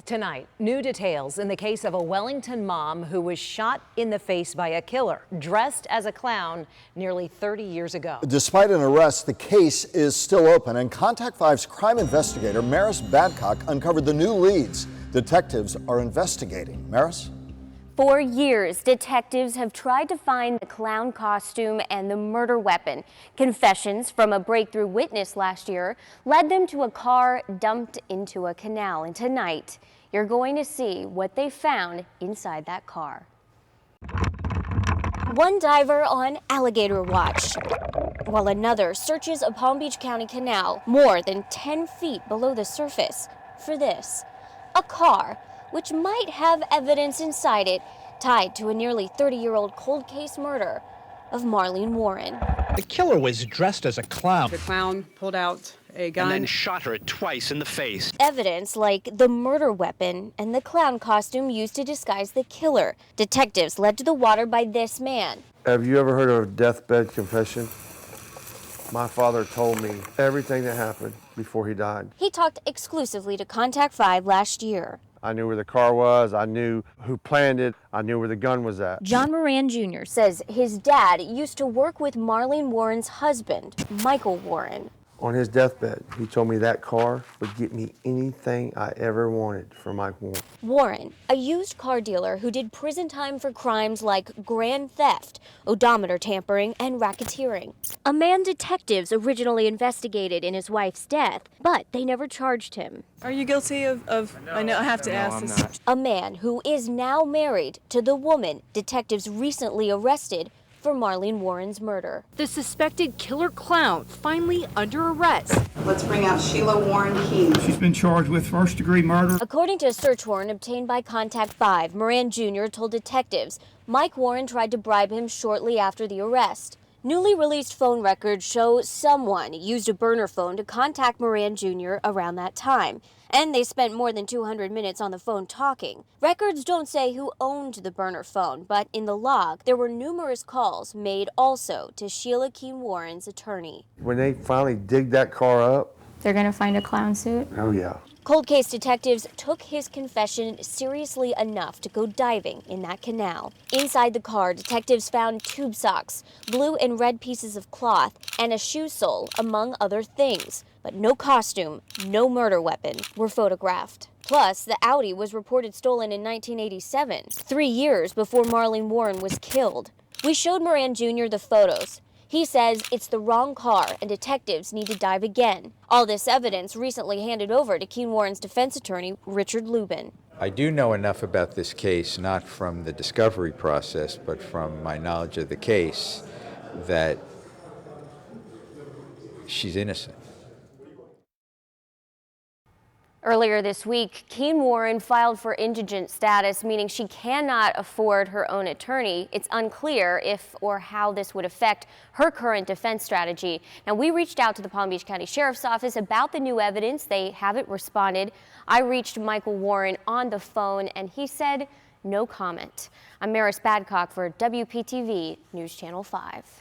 Tonight, new details in the case of a Wellington mom who was shot in the face by a killer dressed as a clown nearly 30 years ago. Despite an arrest, the case is still open, and Contact 5's crime investigator Maris Badcock uncovered the new leads detectives are investigating. Maris? For years, detectives have tried to find the clown costume and the murder weapon. Confessions from a breakthrough witness last year led them to a car dumped into a canal. And tonight, you're going to see what they found inside that car. One diver on alligator watch, while another searches a Palm Beach County canal more than 10 feet below the surface for this, a car which might have evidence inside it tied to a nearly 30-year-old cold case murder of Marlene Warren. The killer was dressed as a clown. The clown pulled out a gun And then shot her twice in the face. Evidence like the murder weapon and the clown costume used to disguise the killer. Detectives led to the water by this man. Have you ever heard of a deathbed confession? My father told me everything that happened before he died. He talked exclusively to Contact 5 last year. I knew where the car was, I knew who planned it, I knew where the gun was at. John Moran Jr. says his dad used to work with Marlene Warren's husband, Michael Warren. On his deathbed, he told me that car would get me anything I ever wanted for Mike Warren. Warren, a used car dealer who did prison time for crimes like grand theft, odometer tampering, and racketeering. A man detectives originally investigated in his wife's death, but they never charged him. Are you guilty of I know I have to ask this. Not. A man who is now married to the woman detectives recently arrested for Marlene Warren's murder. The suspected killer clown finally under arrest. Let's bring out Sheila Warren King. She's been charged with first-degree murder. According to a search warrant obtained by Contact 5, Moran Jr. told detectives Mike Warren tried to bribe him shortly after the arrest. Newly released phone records show someone used a burner phone to contact Moran Jr. around that time, and they spent more than 200 minutes on the phone talking. Records don't say who owned the burner phone, but in the log, there were numerous calls made also to Sheila Keen Warren's attorney. When they finally dig that car up, they're gonna find a clown suit? oh yeah. Cold case detectives took his confession seriously enough to go diving in that canal. Inside the car, detectives found tube socks, blue and red pieces of cloth, and a shoe sole, among other things. But no costume, no murder weapon were photographed. Plus, the Audi was reported stolen in 1987, 3 years before Marlene Warren was killed. We showed Moran Jr. the photos. He says it's the wrong car and detectives need to dive again. All this evidence recently handed over to Keen Warren's defense attorney, Richard Lubin. I do know enough about this case, not from the discovery process, but from my knowledge of the case, that she's innocent. Earlier this week, Keen Warren filed for indigent status, meaning she cannot afford her own attorney. It's unclear if or how this would affect her current defense strategy. Now, we reached out to the Palm Beach County Sheriff's Office about the new evidence. They haven't responded. I reached Michael Warren on the phone, and he said no comment. I'm Maris Badcock for WPTV News Channel 5.